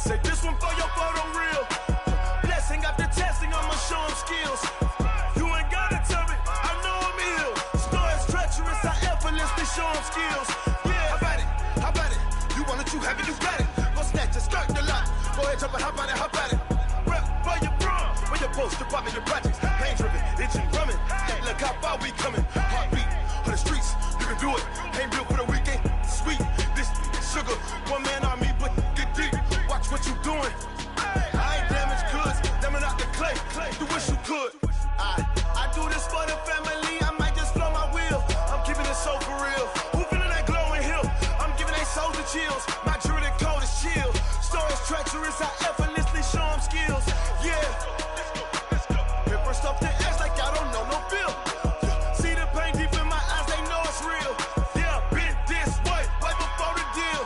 Say this one for your photo real. Blessing after testing, I'ma show them skills. You ain't gotta tell me, I know I'm ill. Stories treacherous, I effortlessly show them skills. Yeah, how about it? How about it? You want it, you have it, you got it. Go snatch it, skirt the lot. Go ahead, jump it, how about it, how about it? Rep for your bro, for your post, your pop, your projects. Pain driven, itching, drumming. Look how far we coming. Heartbeat on the streets, you can do it. Ain't built for the weekend, sweet. This sugar, one man army, but get deep. Watch what you doing. I ain't damaged goods, damn it out the clay. You wish you could. I do this for the family. I might just flow my wheel. I'm keeping it so for real. Who feeling that glowing hill? I'm giving they souls the chills. My jewelry code is chill. Stories treacherous, I effortlessly show them skills. Yeah. Paper stuff the edge like I don't know no feel. See the pain deep in my eyes, they know it's real. Yeah, been this way, right before the deal.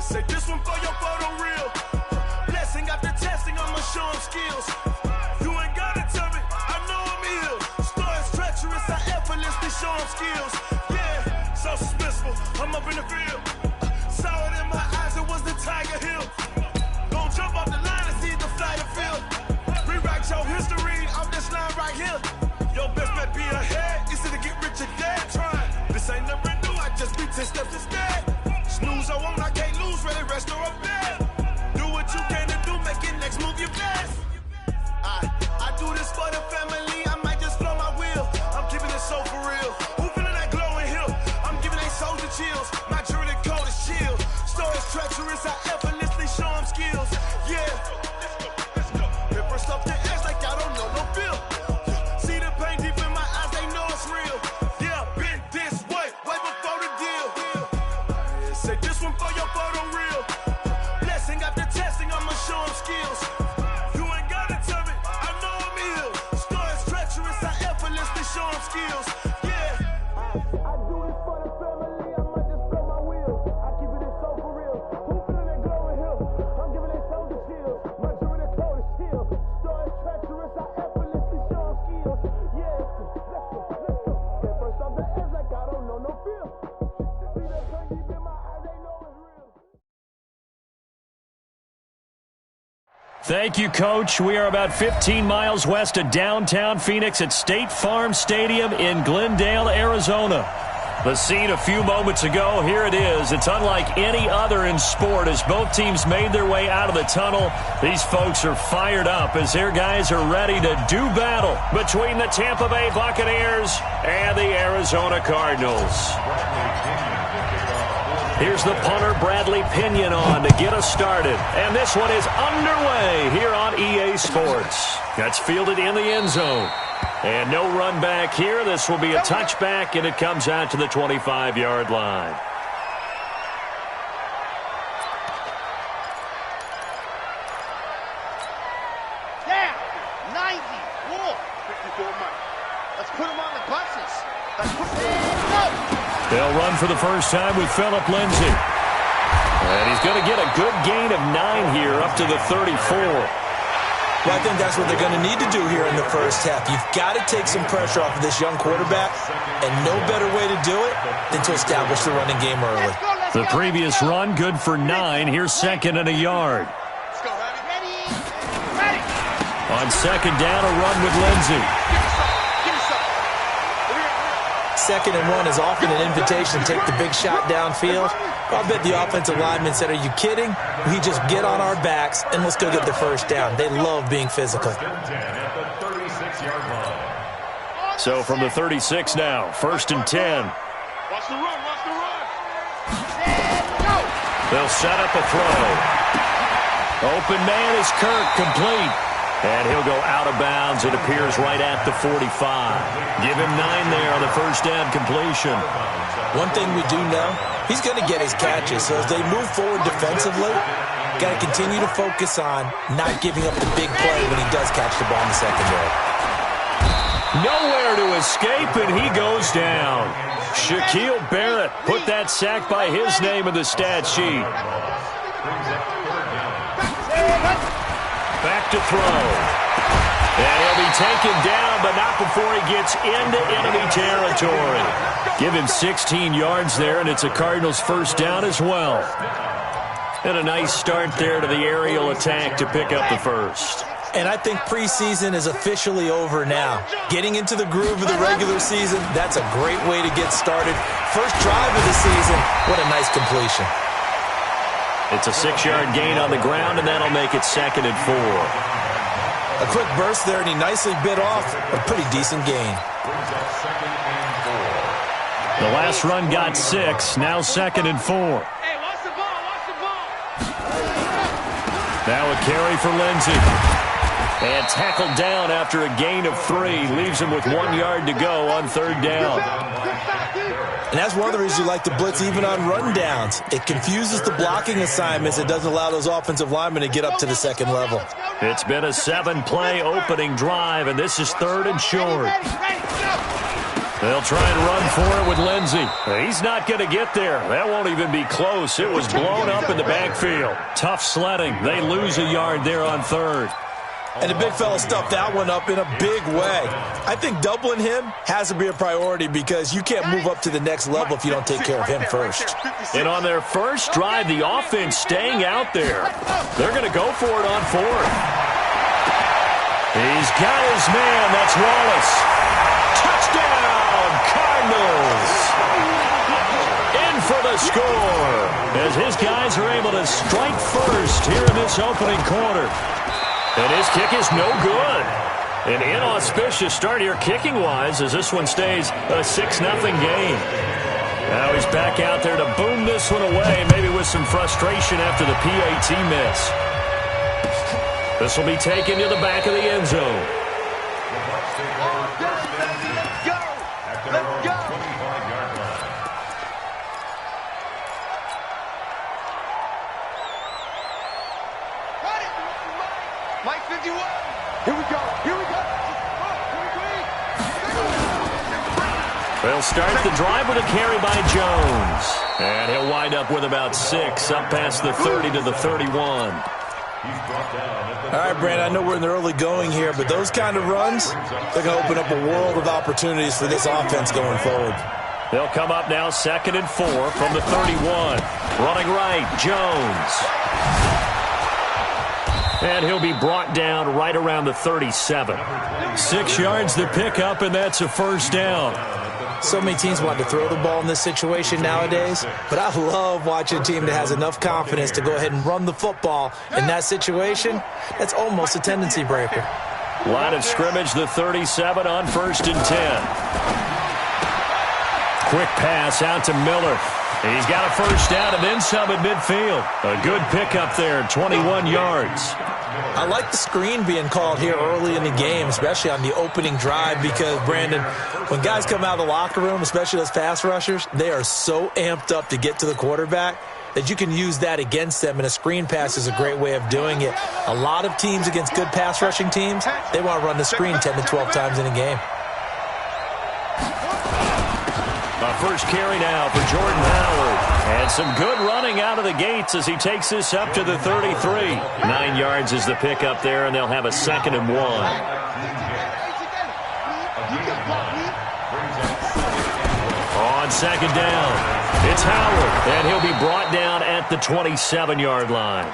Say this one for your photo real. Blessing after testing, I'ma show them skills. You ain't gotta tell me, I know I'm ill. Stories treacherous, I effortlessly show them skills. Yeah, so suspenseful, I'm up in the field. Saw it in my eyes, it was the Tiger Hill. Gon' jump off the line and see the fly the field. Rewrite your history off this line right here. Your best bet be ahead, easy to get rich or dead trying. This ain't never new, I just be 10 steps instead. Snooze I won't, I can't lose, ready, rest or up bed. Do what you can to do, make it next move your best. I do this for the family, I might just flow my wheel. I'm keeping it so for real. Who feeling that glowing hill? I'm giving they souls the chills. My jewelry code is chill. Stories treacherous, I effortlessly show them skills. Yeah. Paper stuff the edge like I don't know no feel. See the pain deep in my eyes, they know it's real. Yeah, been this way, way before the deal. Say this one for your photo real. Blessing after testing, I'ma show them skills. You ain't gotta tell me, I know I'm ill. Stories treacherous, I effortlessly show them skills. Yeah. I do this for the family, I might just blow my wheel. I keep it so for real. Who feeling that glowing hill? I'm giving they souls the chills. My jewelry code is chill. Stories treacherous, I effortlessly show them skills. Yeah. Let's go. Get first off the edge like I don't know no feel. See that pain deep in my eyes, they know it's real. Thank you, Coach. We are about 15 miles west of downtown Phoenix at State Farm Stadium in Glendale, Arizona. The scene a few moments ago, here it is. It's unlike any other in sport as both teams made their way out of the tunnel. These folks are fired up as their guys are ready to do battle between the Tampa Bay Buccaneers and the Arizona Cardinals. Here's the punter, Bradley Pinion, on to get us started. And this one is underway here on EA Sports. That's fielded in the end zone. And no run back here. This will be a touchback, and it comes out to the 25-yard line. Yeah, 90, cool. 54 months. Let's put them on the buses. Let's put them They'll run for the first time with Phillip Lindsay. And he's going to get a good gain of 9 here up to the 34. Well, I think that's what they're going to need to do here in the first half. You've got to take some pressure off of this young quarterback, and no better way to do it than to establish the running game early. The previous run, good for 9. Here's second and a yard. Let's go, ready? On second down, a run with Lindsay. Second and 1 is often an invitation to take the big shot downfield. I bet the offensive lineman said, are you kidding? We just get on our backs and let's go get the first down. They love being physical. So from the 36 now, first and 10. Watch the run, watch the run. They'll set up a throw. Open man is Kirk, complete. And he'll go out of bounds. It appears right at the 45. Give him 9 there on the first down completion. One thing we do know, he's going to get his catches. So as they move forward defensively, got to continue to focus on not giving up the big play when he does catch the ball in the secondary. Nowhere to escape, and he goes down. Shaquille Barrett put that sack by his name in the stat sheet. Back to throw. And he'll be taken down, but not before he gets into enemy territory. Give him 16 yards there, and it's a Cardinals first down as well. And a nice start there to the aerial attack to pick up the first. And I think preseason is officially over now. Getting into the groove of the regular season, that's a great way to get started. First drive of the season, what a nice completion. It's a 6-yard gain on the ground, and that'll make it 2nd and 4. A quick burst there, and he nicely bit off a pretty decent gain. The last run got 6, now 2nd and 4. Hey, watch the ball, watch the ball. Now a carry for Lindsey. And tackled down after a gain of 3. Leaves him with 1 yard to go on 3rd down. And that's one of the reasons you like to blitz even on run downs. It confuses the blocking assignments. It doesn't allow those offensive linemen to get up to the second level. It's been a 7-play opening drive, and this is 3rd and short. They'll try and run for it with Lindsey. He's not going to get there. That won't even be close. It was blown up in the backfield. Tough sledding. They lose a yard there on 3rd. And the big fella stuffed that one up in a big way. I think doubling him has to be a priority because you can't move up to the next level if you don't take care of him first. And on their first drive, the offense staying out there. They're going to go for it on 4th. He's got his man. That's Wallace. Touchdown, Cardinals. In for the score as his guys are able to strike first here in this opening quarter. And his kick is no good. An inauspicious start here kicking-wise as this one stays a 6-0 game. Now he's back out there to boom this one away, maybe with some frustration after the PAT miss. This will be taken to the back of the end zone. Mike 51. Here we go. Here we go. They'll start the drive with a carry by Jones. And he'll wind up with about 6, up past the 30 to the 31. All right, Brandon, I know we're in the early going here, but those kind of runs, they're going to open up a world of opportunities for this offense going forward. They'll come up now 2nd and 4 from the 31. Running right, Jones. And he'll be brought down right around the 37. 6 yards the pickup, and that's a 1st down. So many teams want to throw the ball in this situation nowadays, but I love watching a team that has enough confidence to go ahead and run the football in that situation. That's almost a tendency breaker. Line of scrimmage, the 37 on 1st and 10. Quick pass out to Miller. He's got a 1st down and then some at midfield. A good pickup there, 21 yards. I like the screen being called here early in the game, especially on the opening drive, because, Brandon, when guys come out of the locker room, especially those pass rushers, they are so amped up to get to the quarterback that you can use that against them, and a screen pass is a great way of doing it. A lot of teams against good pass rushing teams, they want to run the screen 10 to 12 times in a game. A first carry now for Jordan Howard. And some good running out of the gates as he takes this up to the 33. 9 yards is the pickup there, and they'll have a 2nd and 1. On 2nd down, it's Howard, and he'll be brought down at the 27-yard line.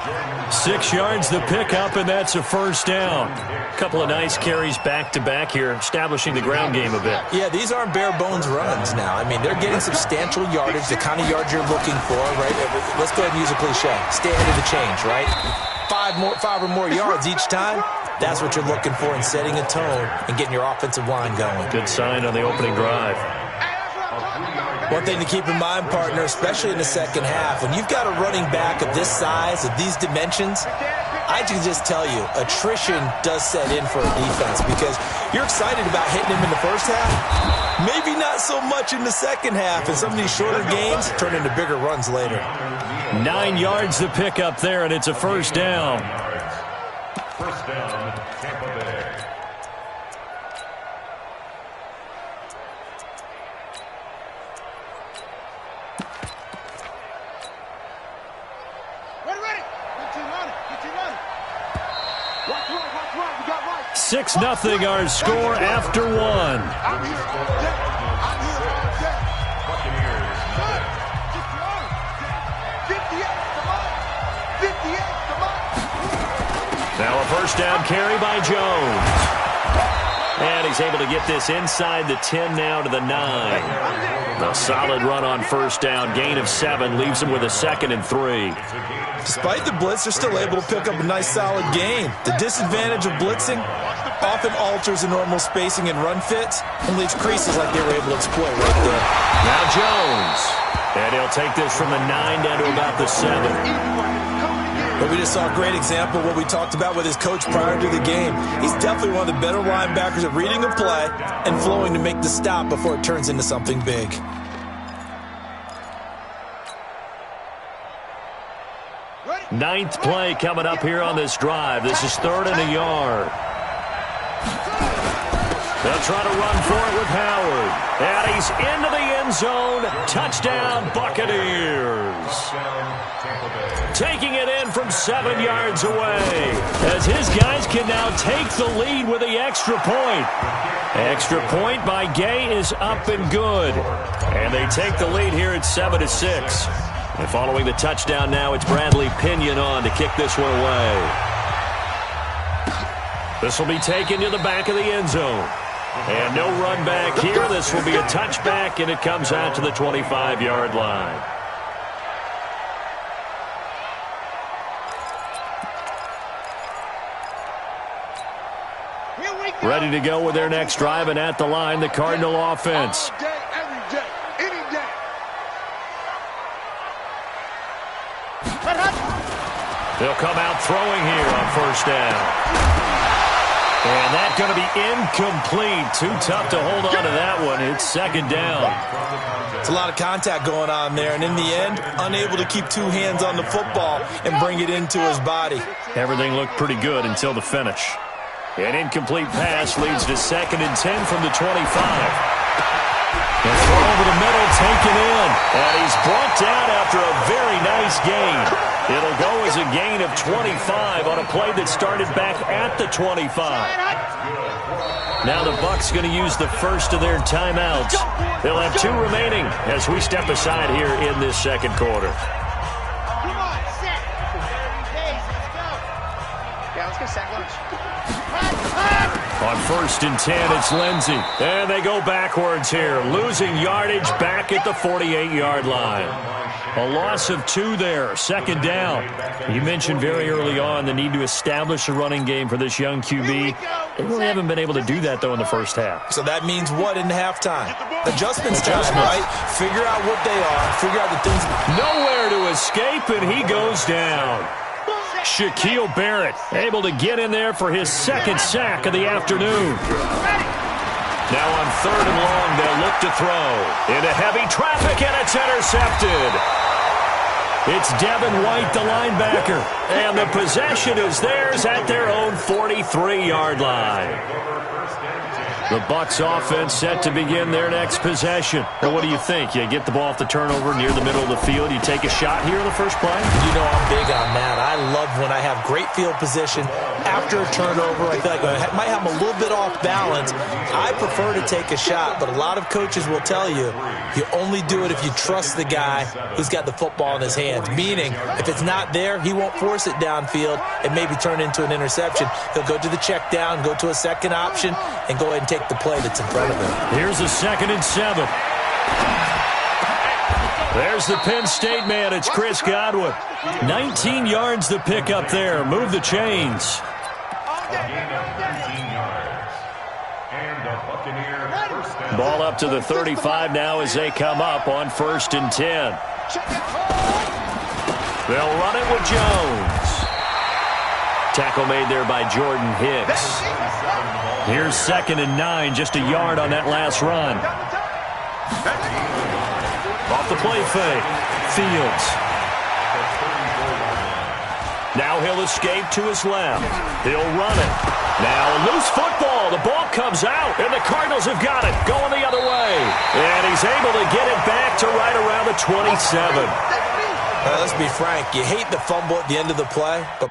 6 yards the pickup, and that's a 1st down. A couple of nice carries back-to-back here, establishing the ground game a bit. Yeah, these aren't bare-bones runs now. I mean, they're getting substantial yardage, the kind of yards you're looking for, right? Let's go ahead and use a cliche. Stay ahead of the change, right? 5 or more yards each time. That's what you're looking for in setting a tone and getting your offensive line going. Good sign on the opening drive. One thing to keep in mind, partner, especially in the second half, when you've got a running back of this size, of these dimensions, I can just tell you, attrition does set in for a defense because you're excited about hitting him in the first half, maybe not so much in the second half, and some of these shorter games turn into bigger runs later. 9 yards to pick up there, and it's a 1st down. First down, Tampa Bay. Ready. 6-0 our score after 1. Now a first down carry by Jones. And he's able to get this inside the 10 now to the 9. A solid run on first down. Gain of 7 leaves him with a 2nd and 3. Despite the blitz, they're still able to pick up a nice solid gain. The disadvantage of blitzing often alters the normal spacing and run fits and leaves creases like they were able to exploit right there. Now Jones. And he'll take this from the 9 down to about the 7. But we just saw a great example of what we talked about with his coach prior to the game. He's definitely one of the better linebackers at reading a play and flowing to make the stop before it turns into something big. Ninth play coming up here on this drive. This is 3rd and a yard. They'll try to run for it with Howard. And he's into the end zone. Touchdown, Buccaneers. Taking it in from 7 yards away, as his guys can now take the lead with the extra point. Extra point by Gay is up and good. And they take the lead here at 7-6. And following the touchdown now, it's Bradley Pinion on to kick this one away. This will be taken to the back of the end zone. And no run back here. This will be a touchback, and it comes out to the 25-yard line. Ready to go with their next drive, and at the line, the Cardinal offense. All day, every day, any day. They'll come out throwing here on first down. And that's going to be incomplete. Too tough to hold on to that one. It's 2nd down. It's a lot of contact going on there, and in the end, unable to keep 2 hands on the football and bring it into his body. Everything looked pretty good until the finish. An incomplete pass leads to 2nd and 10 from the 25. And thrown over the middle, taken in. And he's brought down after a very nice gain. It'll go as a gain of 25 on a play that started back at the 25. Now the Bucs going to use the first of their timeouts. They'll have 2 remaining as we step aside here in this 2nd quarter. Come on, set. 30 days, let's go. Yeah, let's go set lunch. On 1st and 10, it's Lindsey. And they go backwards here, losing yardage back at the 48-yard line. A loss of 2 there, 2nd down. You mentioned very early on the need to establish a running game for this young QB. They really haven't been able to do that, though, in the first half. So that means what in halftime? Adjustments time, right? Figure out what they are. Figure out the things. Nowhere to escape, and he goes down. Shaquille Barrett able to get in there for his 2nd sack of the afternoon. Now on 3rd and long, they'll look to throw. Into heavy traffic, and it's intercepted. It's Devin White, the linebacker. And the possession is theirs at their own 43-yard line. The Bucs offense set to begin their next possession. Well, what do you think? You get the ball off the turnover near the middle of the field. You take a shot here in the first play? You know I'm big on that. I love when I have great field position after a turnover. I feel like I might have them a little bit off balance. I prefer to take a shot, but a lot of coaches will tell you, you only do it if you trust the guy who's got the football in his hands. Meaning, if it's not there, he won't force it downfield and maybe turn into an interception. He'll go to the check down, go to a second option, and go ahead and take the play that's in front of him. Here's a 2nd and 7. There's the Penn State man. It's Chris Godwin. 19 yards to pick up there. Move the chains. Ball up to the 35 now as they come up on 1st and 10. They'll run it with Jones. Tackle made there by Jordan Hicks. Here's 2nd and 9, just a yard on that last run. Off the play fake. Fields. Now he'll escape to his left. He'll run it. Now a loose football. The ball comes out, and the Cardinals have got it. Going the other way. And he's able to get it back to right around the 27. Let's be frank. You hate the fumble at the end of the play, but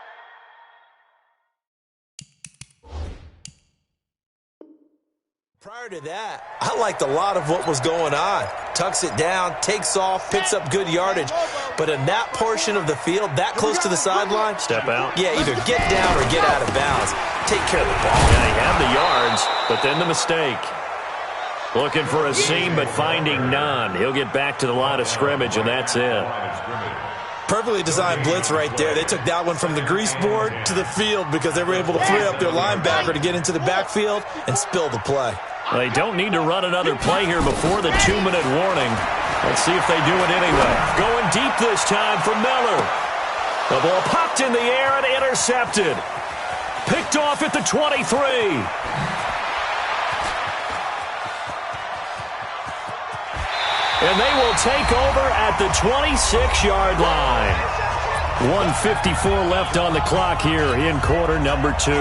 prior to that, I liked a lot of what was going on. Tucks it down, takes off, picks up good yardage. But in that portion of the field, that close to the sideline, step out. Yeah, either get down or get out of bounds. Take care of the ball. Yeah, he had the yards, but then the mistake. Looking for a seam, but finding none. He'll get back to the line of scrimmage, and that's it. Perfectly designed blitz right there. They took that one from the grease board to the field because they were able to free up their linebacker to get into the backfield and spill the play. They don't need to run another play here before the 2-minute warning. Let's see if they do it anyway. Going deep this time for Miller. The ball popped in the air and intercepted. Picked off at the 23. And they will take over at the 26-yard line. 1:54 left on the clock here in quarter number 2.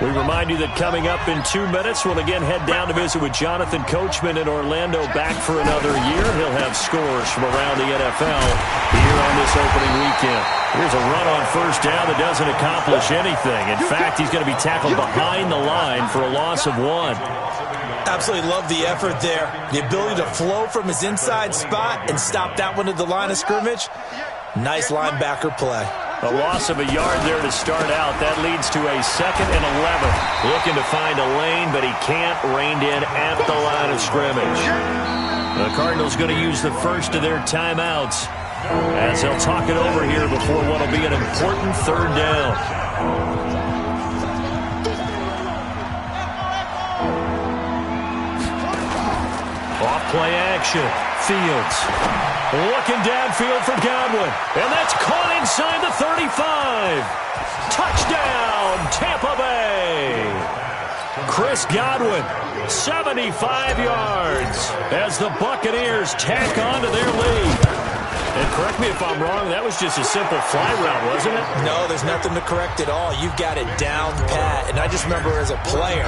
We remind you that coming up in 2 minutes, we'll again head down to visit with Jonathan Coachman in Orlando, back for another year. He'll have scores from around the NFL here on this opening weekend. Here's a run on first down that doesn't accomplish anything. In fact, he's going to be tackled behind the line for a loss of 1. Absolutely love the effort there. The ability to flow from his inside spot and stop that one at the line of scrimmage. Nice linebacker play. A loss of a yard there to start out. That leads to a 2nd and 11. Looking to find a lane, but he can't. Reined in at the line of scrimmage. The Cardinals going to use the first of their timeouts as they'll talk it over here before what will be an important 3rd down. Off play action. Fields looking downfield for Godwin. And that's caught inside the 35. Touchdown, Tampa Bay. Chris Godwin, 75 yards as the Buccaneers tack on to their lead. And correct me if I'm wrong, that was just a simple fly route, wasn't it? No, there's nothing to correct at all. You've got it down pat. And I just remember as a player,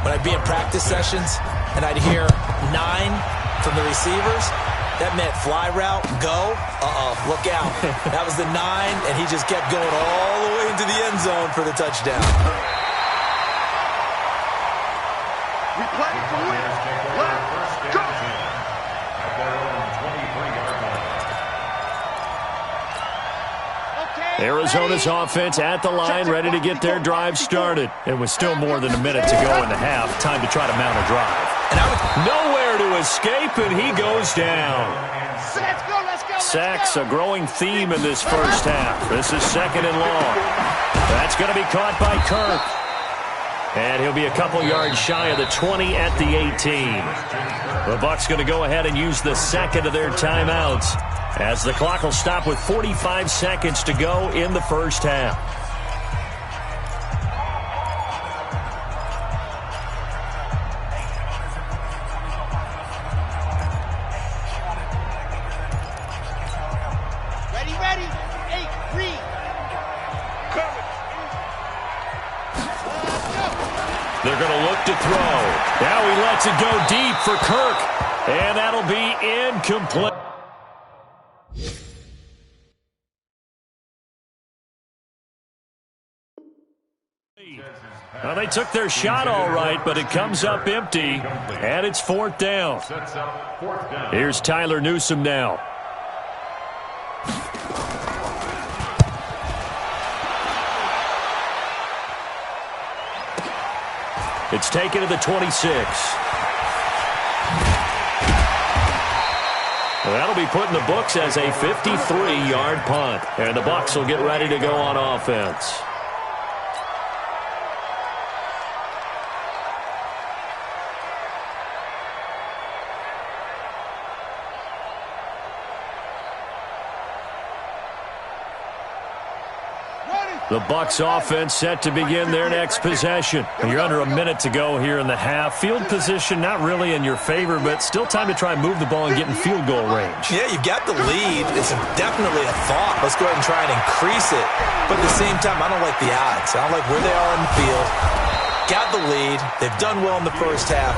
when I'd be in practice sessions and I'd hear 9 from the receivers, that meant fly route, go, look out. That was the 9, and he just kept going all the way into the end zone for the touchdown. We play to win. Let's go. Arizona's offense at the line, ready to get their drive started. It was still more than a minute to go in the half. Time to try to mount a drive. Nowhere to escape, and he goes down. Sacks, a growing theme in this first half. This is 2nd and long. That's going to be caught by Kirk. And he'll be a couple yards shy of the 20 at the 18. The Bucs going to go ahead and use the 2nd of their timeouts, as the clock will stop with 45 seconds to go in the first half. Ready. 8, read. They're going to look to throw. Now he lets it go deep for Kirk. And that'll be incomplete. Well, they took their shot all right, but it comes up empty, and it's 4th down. Here's Tyler Newsome now. It's taken to the 26. Well, that'll be put in the books as a 53-yard punt, and the Bucs will get ready to go on offense. The Bucs offense set to begin their next possession. You're under a minute to go here in the half. Field position not really in your favor, but still time to try and move the ball and get in field goal range. Yeah, you've got the lead. It's definitely a thought. Let's go ahead and try and increase it. But at the same time, I don't like the odds. I don't like where they are in the field. Got the lead. They've done well in the first half.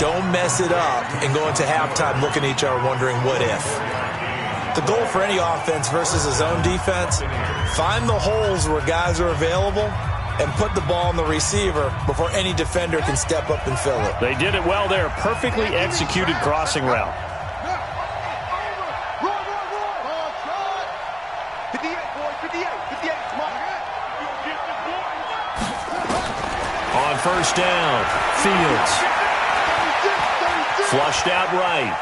Don't mess it up and go into halftime looking at each other wondering what if. The goal for any offense versus a zone defense, find the holes where guys are available and put the ball on the receiver before any defender can step up and fill it. They did it well there. Perfectly executed crossing route. 58, boy, 58, 58, come on. On first down, Fields. Flushed out right.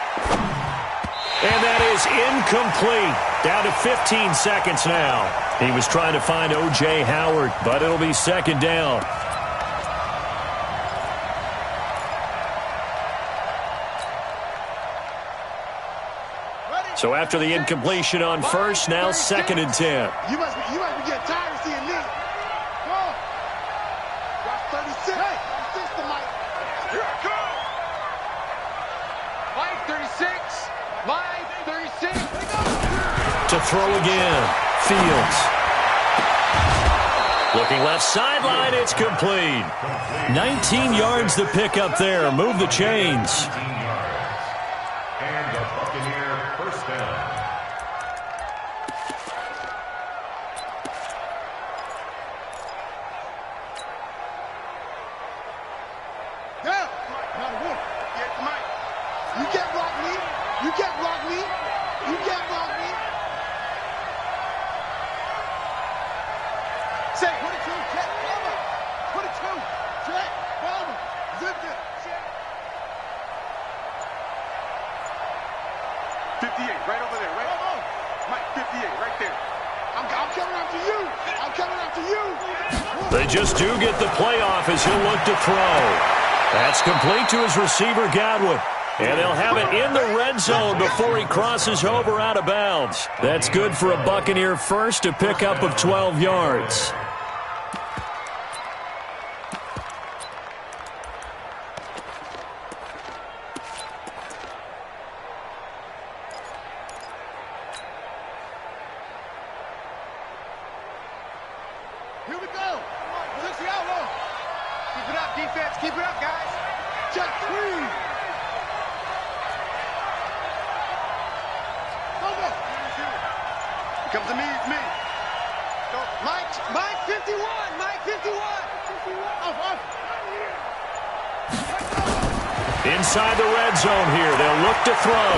And that is incomplete. Down to 15 seconds now. He was trying to find O.J. Howard, but it'll be second down. So after the incompletion on first, now second and 10. You must be getting tired of seeing me. Come on. Got 36. Hey, 36 to Mike. Here I come. Mike 36. Mike 36. To throw again. Fields. Looking left sideline, it's complete. 19 yards to pick up there. Move the chains. And the Buccaneer first down. Down. Not a wolf. Yeah, Mike. You can't block me. You can't block me. You can't block me. Say, 22, check, over. 22, check, over. Zip it, check. 58, right over there, right? Mike, 58, right there. I'm coming after you. I'm coming after you. They just do get the playoff as he'll look to throw. That's complete to his receiver, Godwin. And they'll have it in the red zone before he crosses over out of bounds. That's good for a Buccaneer first, a pickup of 12 yards. Here we go. Push the outlaw. Keep it up, defense. Keep it up, guys. Check three. Over. It comes to me. It's me. Go. Mike 51. Mike 51. Off. Inside the red zone here. They'll look to throw.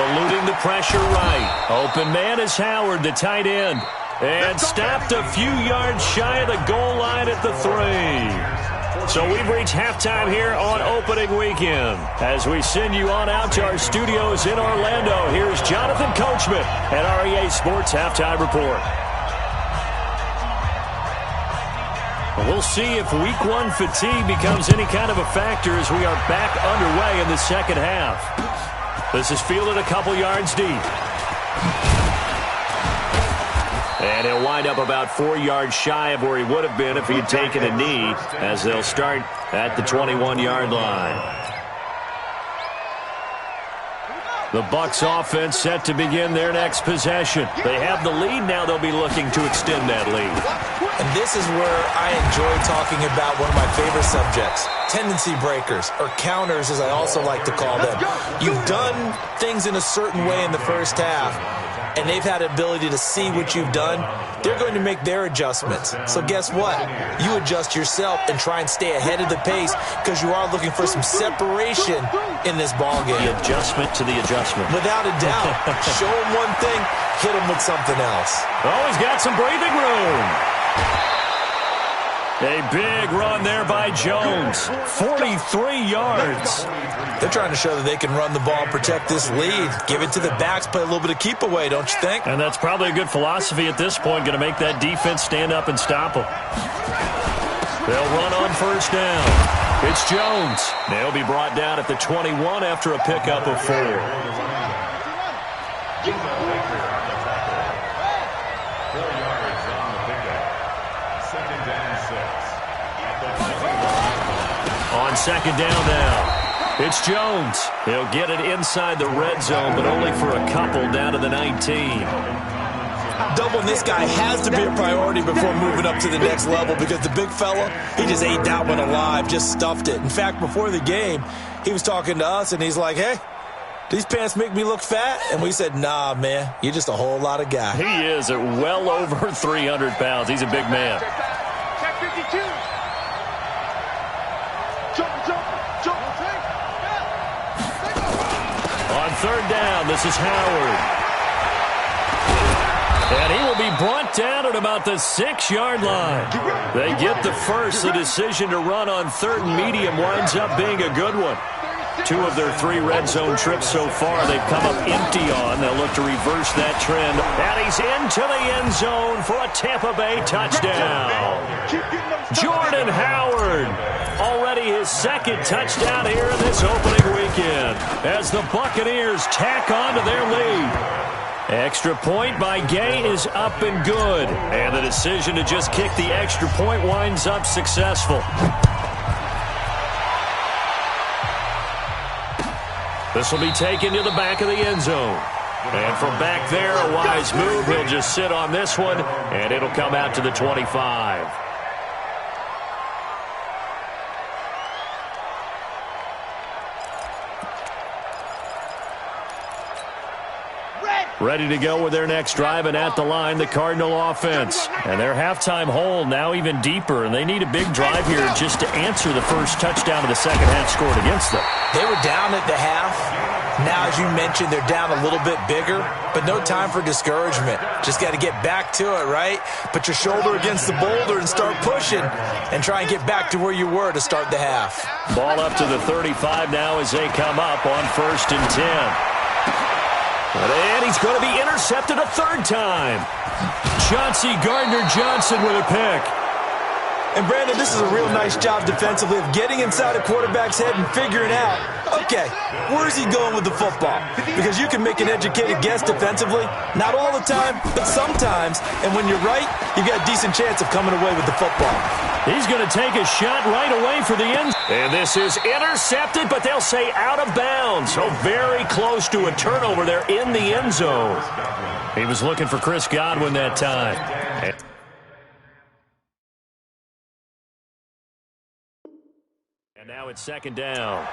Eluding the pressure right. Open man is Howard, the tight end. And stopped a few yards shy of the goal line at the 3. So we've reached halftime here on opening weekend. As we send you on out to our studios in Orlando, here's Jonathan Coachman at REA Sports Halftime Report. We'll see if week one fatigue becomes any kind of a factor as we are back underway in the second half. This is fielded a couple yards deep. And he'll wind up about 4 yards shy of where he would have been if he had taken a knee, as they'll start at the 21-yard line. The Bucs offense set to begin their next possession. They have the lead. Now they'll be looking to extend that lead. And this is where I enjoy talking about one of my favorite subjects, tendency breakers, or counters as I also like to call them. You've done things in a certain way in the first half, and they've had the ability to see what you've done. They're going to make their adjustments. So guess what? You adjust yourself and try and stay ahead of the pace because you are looking for some separation in this ball game. The adjustment to the adjustment. Without a doubt. Show him one thing, hit him with something else. Oh, he's got some breathing room. A big run there by Jones. 43 yards. They're trying to show that they can run the ball and protect this lead. Give it to the backs, play a little bit of keep away, don't you think? And that's probably a good philosophy at this point, going to make that defense stand up and stop them. They'll run on first down. It's Jones. They'll be brought down at the 21 after a pickup of 4. On second down now, it's Jones. He'll get it inside the red zone, but only for a couple down to the 19. Doubling this guy has to be a priority before moving up to the next level because the big fella, he just ate that one alive, just stuffed it. In fact, before the game, he was talking to us, and he's like, hey, these pants make me look fat? And we said, nah, man, you're just a whole lot of guy. He is at well over 300 pounds. He's a big man. Check 52. Jump. On third down, this is Howard. And he will be brought down at about the 6-yard line. They get the first. The decision to run on 3rd and medium winds up being a good one. 2 of their 3 red zone trips so far they've come up empty on. They'll look to reverse that trend. And he's into the end zone for a Tampa Bay touchdown. Jordan Howard, already his 2nd touchdown here in this opening weekend as the Buccaneers tack on to their lead. Extra point by Gay is up and good. And the decision to just kick the extra point winds up successful. This will be taken to the back of the end zone. And from back there, a wise move. He'll just sit on this one, and it'll come out to the 25. Ready to go with their next drive, and at the line, the Cardinal offense. And their halftime hole now even deeper, and they need a big drive here just to answer the first touchdown of the second half scored against them. They were down at the half. Now, as you mentioned, they're down a little bit bigger, but no time for discouragement. Just got to get back to it, right? Put your shoulder against the boulder and start pushing and try and get back to where you were to start the half. Ball up to the 35 now as they come up on 1st and 10. And he's going to be intercepted a 3rd time. Chauncey Gardner-Johnson with a pick. And, Brandon, this is a real nice job defensively of getting inside a quarterback's head and figuring out, okay, where's he going with the football? Because you can make an educated guess defensively. Not all the time, but sometimes. And when you're right, you've got a decent chance of coming away with the football. He's going to take a shot right away for the end. And this is intercepted, but they'll say out of bounds. So very close to a turnover there in the end zone. He was looking for Chris Godwin that time. And now it's 2nd down.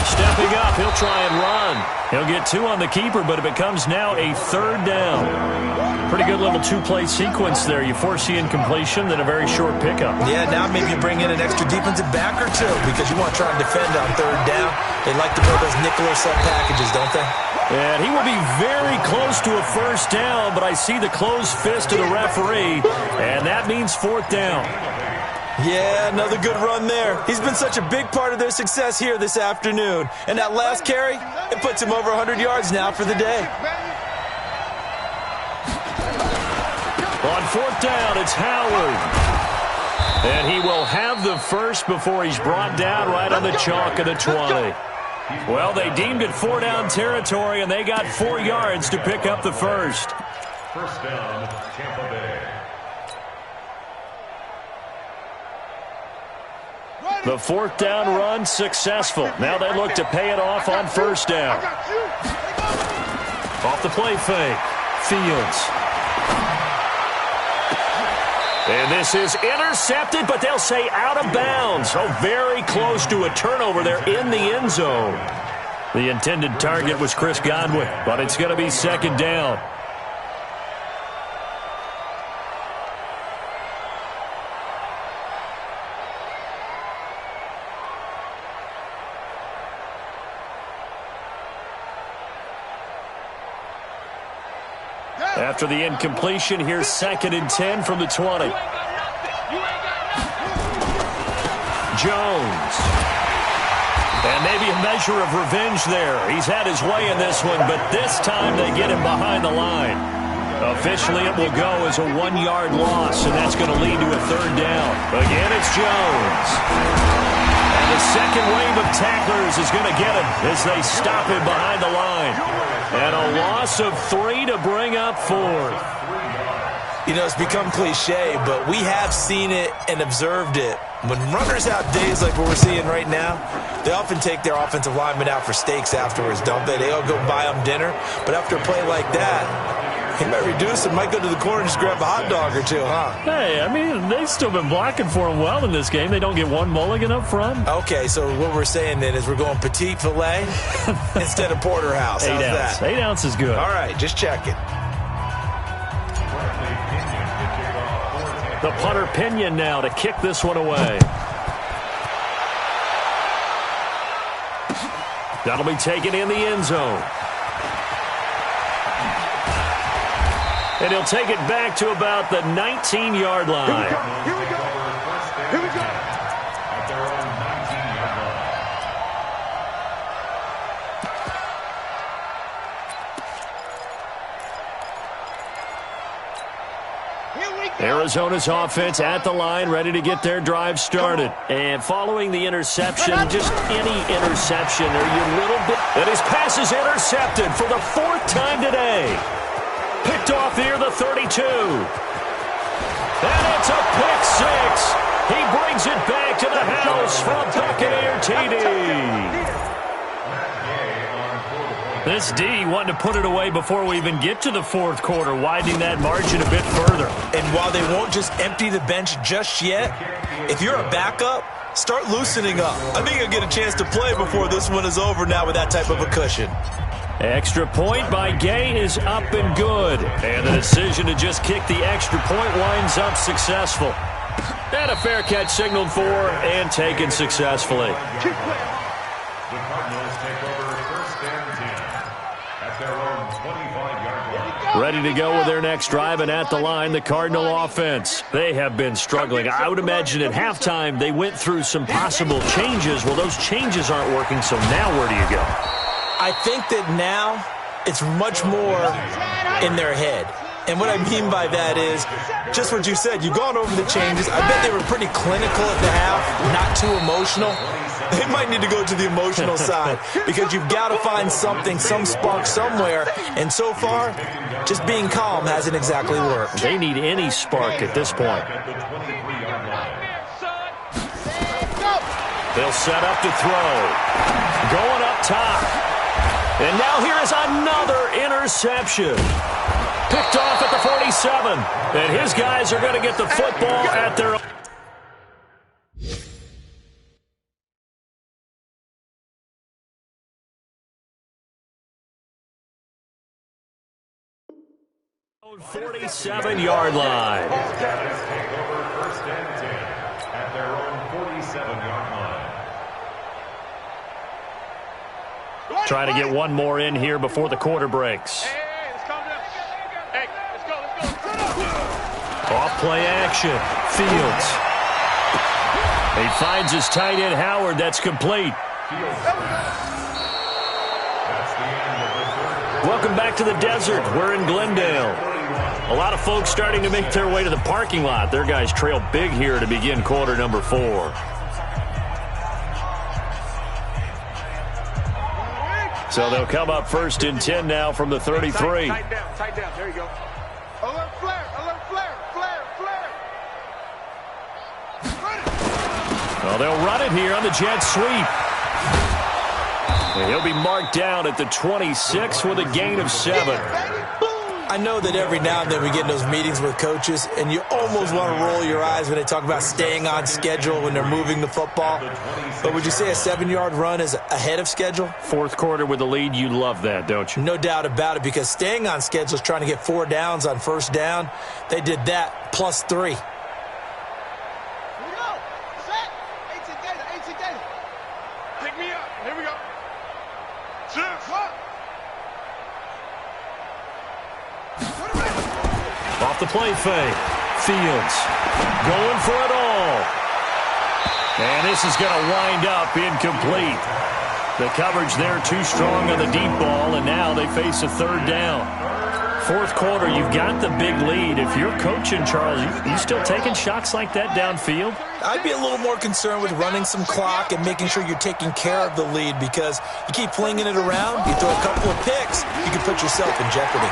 Stepping up, he'll try and run. He'll get 2 on the keeper, but it becomes now a 3rd down. Pretty good little 2-play sequence there. You force the incompletion, then a very short pickup. Yeah, now maybe you bring in an extra defensive back or 2 because you want to try and defend on 3rd down. They like to play those nickel or sub packages, don't they? And he will be very close to a 1st down, but I see the closed fist of the referee, and that means 4th down. Yeah, another good run there. He's been such a big part of their success here this afternoon. And that last carry, it puts him over 100 yards now for the day. On 4th down, it's Howard. And he will have the first before he's brought down right on the chalk of the 20. Well, they deemed it 4-down territory, and they got 4 yards to pick up the first. 1st down, Tampa Bay. The 4th down run successful. Now they look to pay it off on 1st down. Off the play fake. Fields. And this is intercepted, but they'll say out of bounds. So very close to a turnover there in the end zone. The intended target was Chris Godwin, but it's going to be 2nd down. After the incompletion, here's 2nd and 10 from the 20. Jones. And maybe a measure of revenge there. He's had his way in this one, but this time they get him behind the line. Officially, it will go as a 1-yard loss, and that's going to lead to a 3rd down. Again, it's Jones. And the second wave of tacklers is going to get him as they stop him behind the line. And a loss of 3 to bring up 4th. You know, it's become cliche, but we have seen it and observed it. When runners have days like what we're seeing right now, they often take their offensive linemen out for steaks afterwards, don't they? They all go buy them dinner. But after a play like that, he might reduce it, might go to the corner and just grab a hot dog or 2, huh? Hey, I mean, they've still been blocking for him well in this game. They don't get 1 mulligan up front. Okay, so what we're saying then is we're going petite filet instead of porterhouse. How's that? 8 ounce is good. All right, just checking. The punter Pinion now to kick this one away. That'll be taken in the end zone. And he'll take it back to about the 19-yard line. Here we go. Here we go. At their own 19-yard line. Here we go. Arizona's offense at the line, ready to get their drive started. And following the interception, just any interception, are you a little bit... And his pass is intercepted for the 4th time today. Picked off near the 32. And it's a pick six. He brings it back to the house for a Buccaneer TD. This D wanting to put it away before we even get to the 4th quarter, widening that margin a bit further. And while they won't just empty the bench just yet, if you're a backup, start loosening up. I think you'll get a chance to play before this one is over now with that type of a cushion. Extra point by Gay is up and good. And the decision to just kick the extra point winds up successful. And a fair catch signaled for and taken successfully. The Cardinals take over 1st and 10 at their own 25-yard line. Ready to go with their next drive, and at the line, the Cardinal offense. They have been struggling. I would imagine at halftime they went through some possible changes. Well, those changes aren't working, so now where do you go? I think that now it's much more in their head. And what I mean by that is just what you said. You've gone over the changes. I bet they were pretty clinical at the half, not too emotional. They might need to go to the emotional side because you've got to find something, some spark somewhere. And so far, just being calm hasn't exactly worked. They need any spark at this point. They'll set up to throw. Going up top. And now here is another interception. Picked off at the 47. And his guys are going to get the football at their own. Own 47-yard line. Cowboys take over 1st and 10 at their own 47-yard line. Trying to get one more in here before the quarter breaks. Hey, let's calm down. Hey, let's go. Off play action. Fields. He finds his tight end Howard. That's complete. Welcome back to the desert. We're in Glendale. A lot of folks starting to make their way to the parking lot. Their guys trail big here to begin quarter number 4. So they'll come up 1st and 10 now from the 33. Tight down. There you go. Alert flare. Well, they'll run it here on the jet sweep. And he'll be marked down at the 26 with a gain of 7. I know that every now and then we get in those meetings with coaches, and you almost want to roll your eyes when they talk about staying on schedule when they're moving the football. But would you say a 7-yard run is ahead of schedule? 4th quarter with the lead, you love that, don't you? No doubt about it, because staying on schedule is trying to get 4 downs on 1st down. They did that plus 3. Pick me up. Here we go. 2, 1. Off the play fake. Fields going for it all. And this is going to wind up incomplete. The coverage there too strong on the deep ball, and now they face a 3rd down. 4th quarter, you've got the big lead. If you're coaching, Charles, you still taking shots like that downfield? I'd be a little more concerned with running some clock and making sure you're taking care of the lead, because you keep flinging it around, you throw a couple of picks, you can put yourself in jeopardy.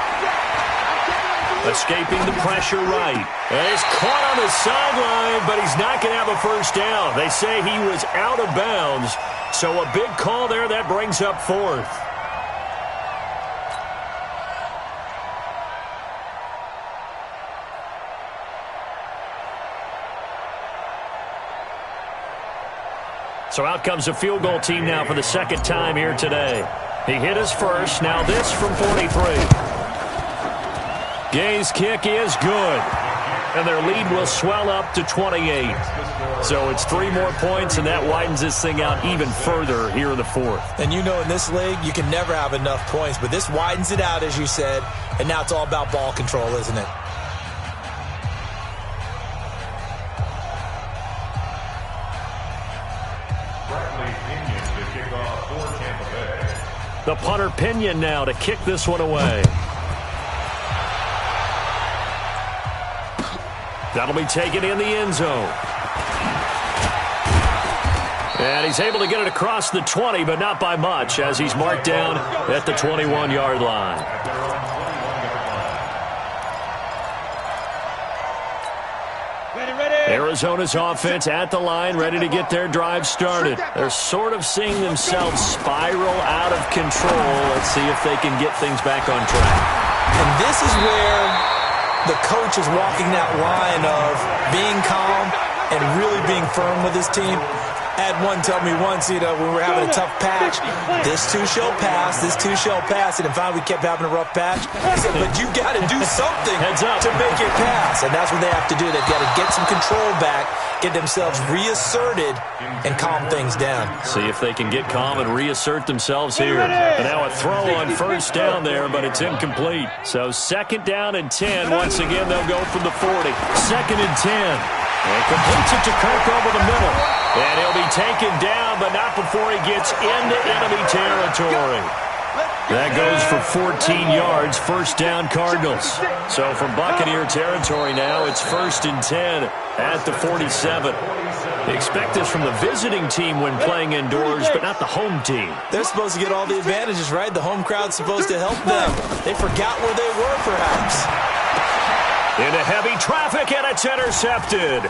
Escaping the pressure right. And he's caught on the sideline, but he's not going to have a 1st down. They say he was out of bounds. So a big call there that brings up 4th. So out comes the field goal team now for the 2nd time here today. He hit his first. Now this from 43. Gay's kick is good. and their lead will swell up to 28. So it's 3 more points, and that widens this thing out even further here in the fourth. And you know in this league, you can never have enough points, but this widens it out, as you said, and now it's all about ball control, isn't it? The punter Pinion now to kick this one away. That'll be taken in the end zone. And he's able to get it across the 20, but not by much, as he's marked down at the 21-yard line. Arizona's offense at the line, ready to get their drive started. They're sort of seeing themselves spiral out of control. Let's see if they can get things back on track. And this is where the coach is walking that line of being calm and really being firm with his team. I had one tell me once, when we were having a tough patch, this too shall pass, this too shall pass. And finally we kept having a rough patch. He said, but you got to do something to make it pass. And that's what they have to do. They've got to get some control back, get themselves reasserted, and calm things down. See if they can get calm and reassert themselves here. And now a throw on first down there, but it's incomplete. So 2nd down and 10. Once again, they'll go from the 40. 2nd and 10. And completes it to Kirk over the middle. And he'll be taken down, but not before he gets into enemy territory. That goes for 14 yards, 1st down Cardinals. So from Buccaneer territory now, it's 1st and 10 at the 47. Expect this from the visiting team when playing indoors, but not the home team. They're supposed to get all the advantages, right? The home crowd's supposed to help them. They forgot where they were, perhaps. Into heavy traffic, and it's intercepted.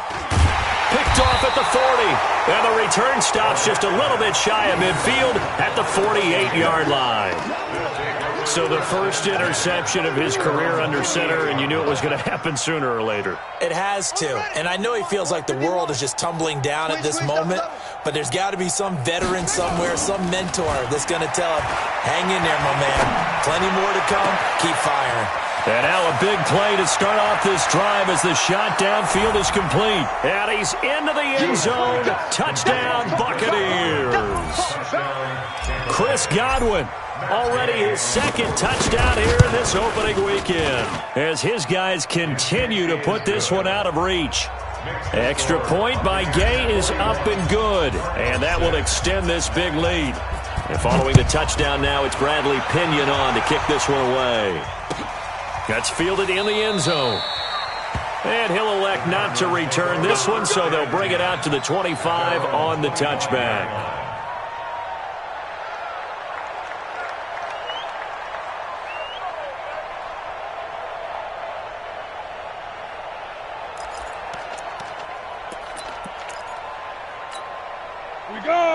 Picked off at the 40. And the return stops just a little bit shy of midfield at the 48-yard line. So the first interception of his career under center, and you knew it was going to happen sooner or later. It has to. And I know he feels like the world is just tumbling down at this moment, but there's got to be some veteran somewhere, some mentor that's going to tell him, hang in there, my man. Plenty more to come. Keep firing. And now a big play to start off this drive as the shot downfield is complete. And he's into the end zone. Touchdown, Buccaneers. Chris Godwin, already his 2nd touchdown here in this opening weekend, as his guys continue to put this one out of reach. Extra point by Gay is up and good, and that will extend this big lead. And following the touchdown now, it's Bradley Pinion on to kick this one away. That's fielded in the end zone. And he'll elect not to return this one, so they'll bring it out to the 25 on the touchback.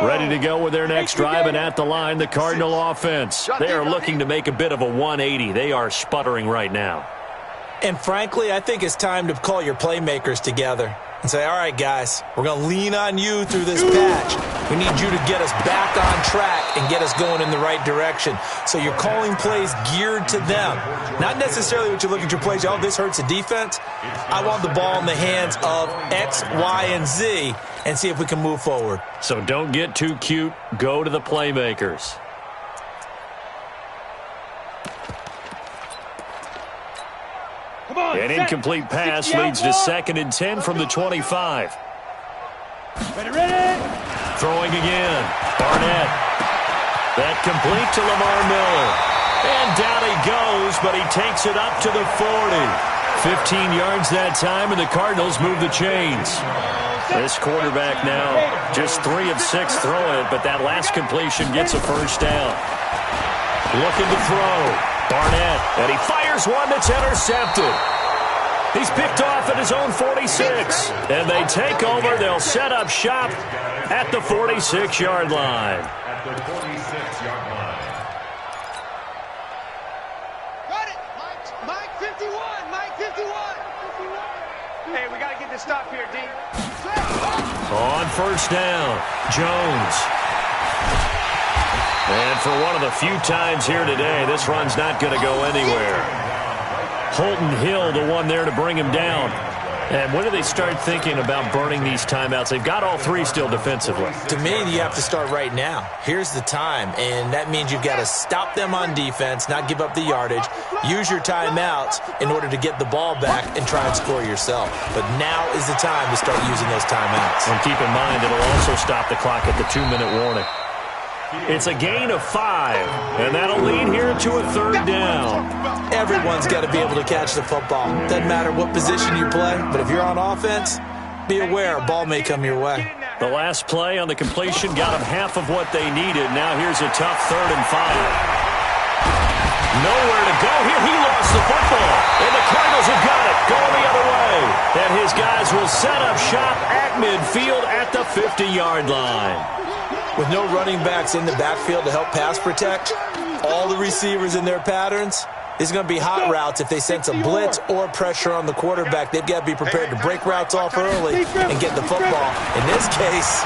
Ready to go with their next drive, and at the line, the Cardinal offense. They are looking to make a bit of a 180. They are sputtering right now. And frankly, I think it's time to call your playmakers together and say, all right, guys, we're going to lean on you through this patch. We need you to get us back on track and get us going in the right direction. So you're calling plays geared to them. Not necessarily what you look at your plays, oh, this hurts the defense. I want the ball in the hands of X, Y, and Z and see if we can move forward. So don't get too cute. Go to the playmakers. An incomplete pass leads to 2nd and 10 from the 25. Ready. Throwing again. Barnett. That complete to Lamar Miller. And down he goes, but he takes it up to the 40. 15 yards that time, and the Cardinals move the chains. This quarterback now just 3 of 6 throwing it, but that last completion gets a first down. Looking to throw. Barnett, and he fires one that's intercepted. He's picked off at his own 46. And they take over. They'll set up shop at the 46-yard line. At the 46-yard line. Got it. Mike 51. Mike 51. Hey, we got to get this stop here, D. On first down, Jones. And for one of the few times here today, this run's not going to go anywhere. Holton Hill, the one there to bring him down. And when do they start thinking about burning these timeouts? They've got all three still defensively. To me, you have to start right now. Here's the time, and that means you've got to stop them on defense, not give up the yardage, use your timeouts in order to get the ball back and try and score yourself. But now is the time to start using those timeouts. And keep in mind, it'll also stop the clock at the 2-minute warning. It's a gain of 5, and that'll lead here to a third down. Everyone's got to be able to catch the football. Doesn't matter what position you play, but if you're on offense, be aware a ball may come your way. The last play on the completion got them half of what they needed. Now here's a tough 3rd and 5. Nowhere to go here. He lost the football, and the Cardinals have got it. Going the other way. And his guys will set up shop at midfield at the 50-yard line. With no running backs in the backfield to help pass protect, all the receivers in their patterns, it's going to be hot routes if they sense a blitz or pressure on the quarterback. They've got to be prepared to break routes off early and get the football. In this case,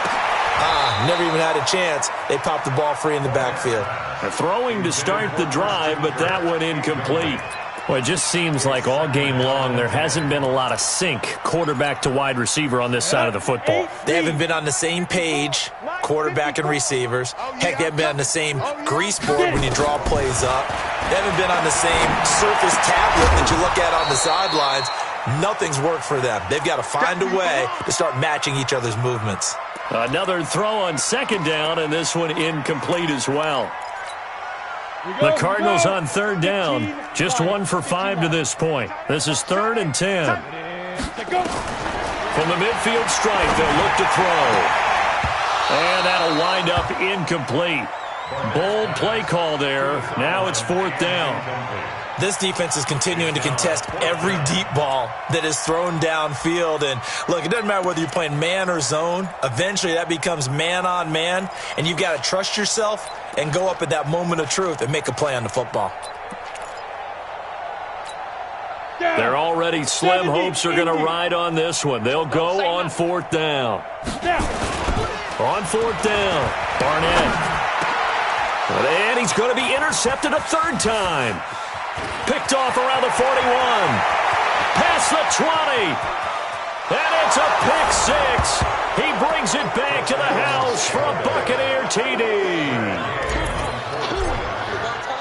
never even had a chance. They popped the ball free in the backfield. Throwing to start the drive, but that one incomplete. Well, it just seems like all game long there hasn't been a lot of sync quarterback to wide receiver on this side of the football. They haven't been on the same page, quarterback and receivers. Heck, they haven't been on the same grease board when you draw plays up. They haven't been on the same surface tablet that you look at on the sidelines. Nothing's worked for them. They've got to find a way to start matching each other's movements. Another throw on 2nd down, and this one incomplete as well. The Cardinals on 3rd down, just 1 for 5 to this point. This is 3rd and 10. From the midfield stripe, they'll look to throw. And that'll wind up incomplete. Bold play call there. Now it's 4th down. This defense is continuing to contest every deep ball that is thrown downfield. And, look, it doesn't matter whether you're playing man or zone. Eventually, that becomes man-on-man, and you've got to trust yourself and go up at that moment of truth and make a play on the football. Their already slim hopes are going to ride on this one. They'll go on 4th down. On 4th down, Barnett. And he's going to be intercepted a 3rd time. Picked off around the 41. Past the 20. And it's a pick 6. He brings it back to the house for a Buccaneer TD.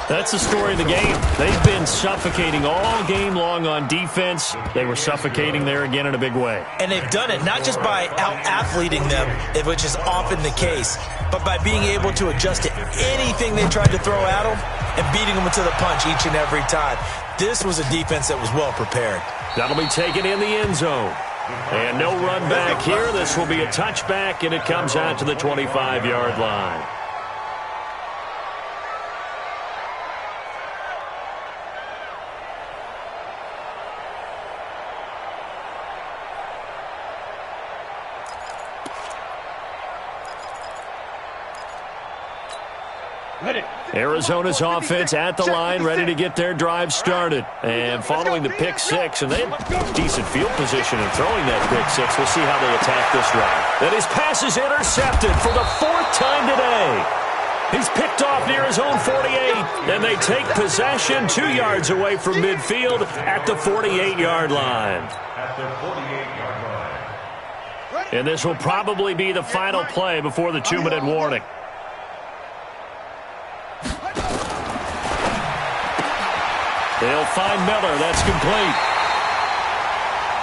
That's the story of the game. They've been suffocating all game long on defense. They were suffocating there again in a big way. And they've done it not just by out-athleting them, which is often the case, but by being able to adjust to anything they tried to throw at them and beating them to the punch each and every time. This was a defense that was well prepared. That'll be taken in the end zone. And no run back here. This will be a touchback, and it comes out to the 25-yard line. Arizona's offense at the line, ready to get their drive started. And following the pick 6, and they have decent field position in throwing that pick 6. We'll see how they attack this drive. And his pass is intercepted for the 4th time today. He's picked off near his own 48, and they take possession 2 yards away from midfield at the 48-yard line. And this will probably be the final play before the 2-minute warning. They'll find Miller. That's complete.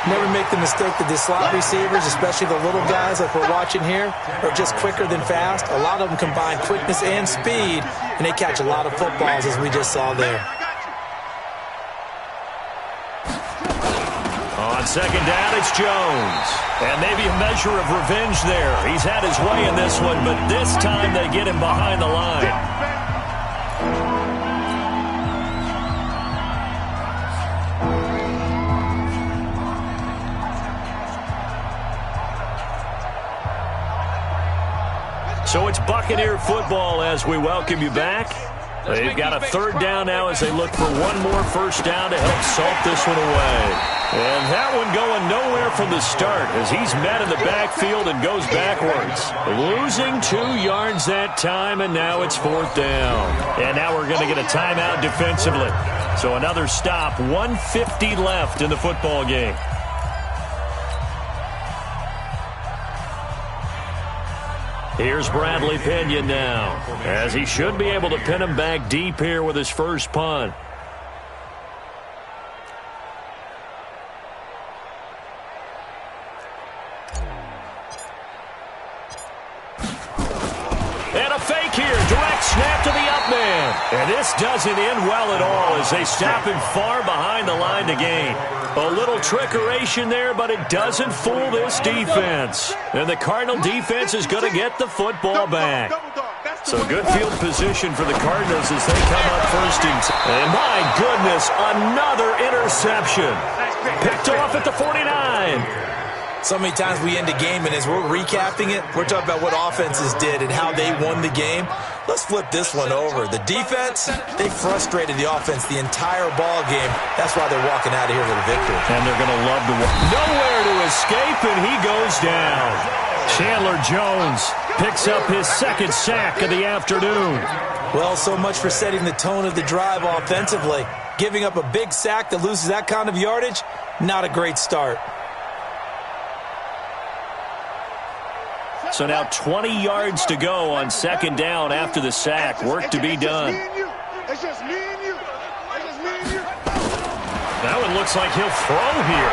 Never make the mistake that the slot receivers, especially the little guys like we're watching here, are just quicker than fast. A lot of them combine quickness and speed, and they catch a lot of footballs, as we just saw there. On 2nd down, it's Jones. And maybe a measure of revenge there. He's had his way in this one, but this time they get him behind the line. So it's Buccaneer football as we welcome you back. They've got a 3rd down now as they look for one more 1st down to help salt this one away. And that one going nowhere from the start as he's met in the backfield and goes backwards. Losing 2 yards that time, and now it's 4th down. And now we're going to get a timeout defensively. So another stop, 1:50 left in the football game. Here's Bradley Pinion now, as he should be able to pin him back deep here with his first punt. And a fake here, direct snap to the up man. And this doesn't end well at all as they stop him far behind the line to gain. A little trickeration there, but it doesn't fool this defense. And the Cardinal defense is going to get the football back. So good field position for the Cardinals as they come up first. And my goodness, another interception. Picked off at the 49. So many times we end a game, and as we're recapping it, we're talking about what offenses did and how they won the game. Let's flip this one over. The defense, they frustrated the offense the entire ball game. That's why they're walking out of here with a victory. And they're going to love to walk. Nowhere to escape, and he goes down. Chandler Jones picks up his second sack of the afternoon. Well, so much for setting the tone of the drive offensively. Giving up a big sack that loses that kind of yardage, not a great start. So now 20 yards to go on second down after the sack. Work to be done. It's just me and you. It's just me and you. Now it looks like he'll throw here.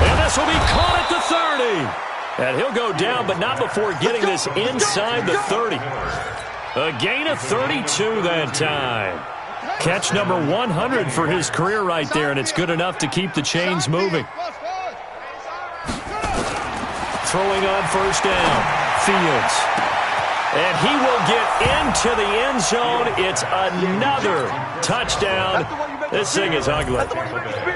And this will be caught at the 30. And he'll go down, but not before getting this inside the 30. A gain of 32 that time. Catch number 100 for his career right there, and it's good enough to keep the chains moving. Throwing on first down, Fields. And he will get into the end zone. It's another touchdown. This thing is ugly.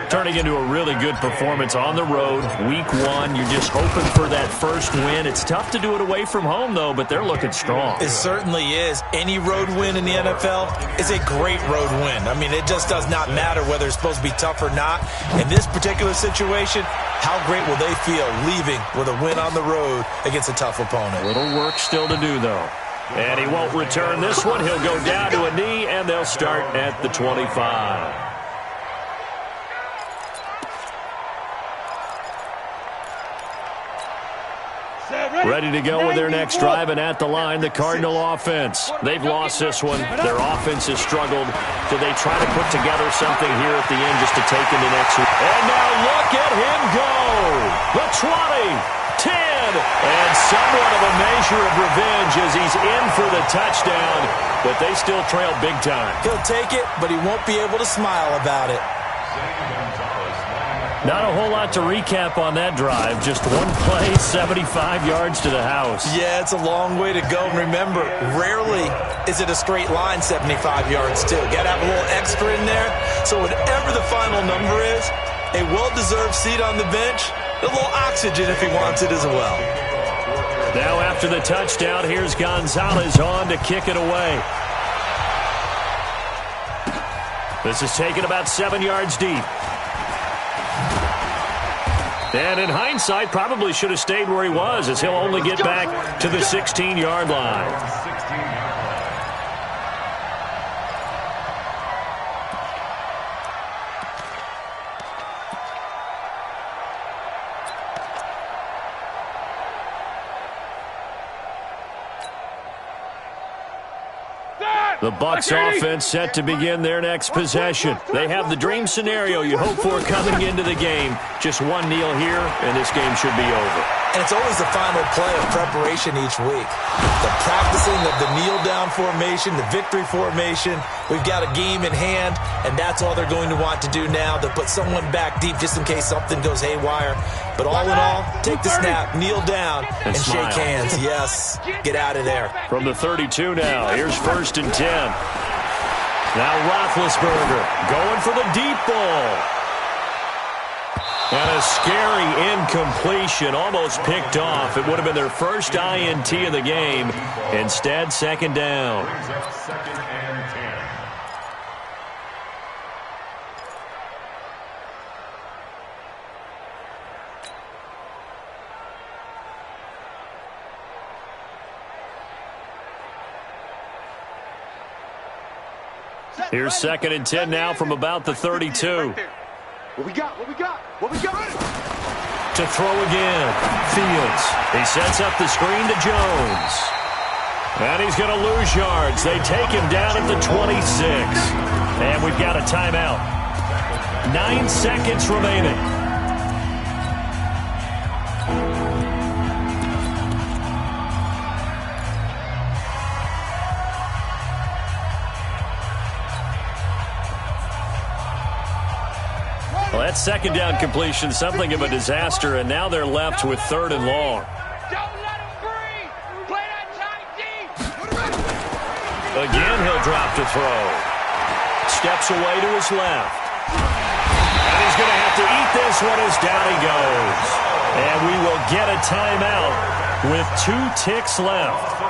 Turning into a really good performance on the road. Week 1, you're just hoping for that first win. It's tough to do it away from home, though, but they're looking strong. It certainly is. Any road win in the NFL is a great road win. I mean, it just does not matter whether it's supposed to be tough or not. In this particular situation, how great will they feel leaving with a win on the road against a tough opponent? Little work still to do, though. And he won't return this one. He'll go down to a knee, and they'll start at the 25. Ready to go with their next drive, and at the line, the Cardinal offense. They've lost this one. Their offense has struggled. Do they try to put together something here at the end just to take into next week? And now look at him go. The 20, 10, and somewhat of a measure of revenge as he's in for the touchdown, but they still trail big time. He'll take it, but he won't be able to smile about it. Not a whole lot to recap on that drive. Just one play, 75 yards to the house. Yeah, it's a long way to go. And remember, rarely is it a straight line 75 yards, too. Got to have a little extra in there. So whatever the final number is, a well-deserved seat on the bench, a little oxygen if he wants it as well. Now after the touchdown, here's Gonzalez on to kick it away. This is taken about 7 yards deep. And in hindsight, probably should have stayed where he was, as he'll only get back to the 16-yard line. The Bucs offense set to begin their next possession. They have the dream scenario you hope for coming into the game. Just one kneel here, and this game should be over. And it's always the final play of preparation each week. The practicing of the kneel-down formation, the victory formation. We've got a game in hand, and that's all they're going to want to do now. They'll put someone back deep just in case something goes haywire. But all in all, take the snap, kneel down, and shake hands. Yes, get out of there. From the 32 now, here's 1st and 10. Now Roethlisberger going for the deep ball. And a scary incompletion, almost picked off. It would have been their first INT of the game. Instead, second down. Second and 10. Here's 2nd and 10 now from about the 32. What we got? What we got? What we got? to throw again. Fields. He sets up the screen to Jones. And he's going to lose yards. They take him down at the 26. And we've got a timeout. 9 seconds remaining. Well, that second down completion, something of a disaster, and now they're left with 3rd and long. Don't let him free. Play that tight deep. Again, he'll drop to throw. Steps away to his left. And he's going to have to eat this one as down he goes. And we will get a timeout with 2 ticks left.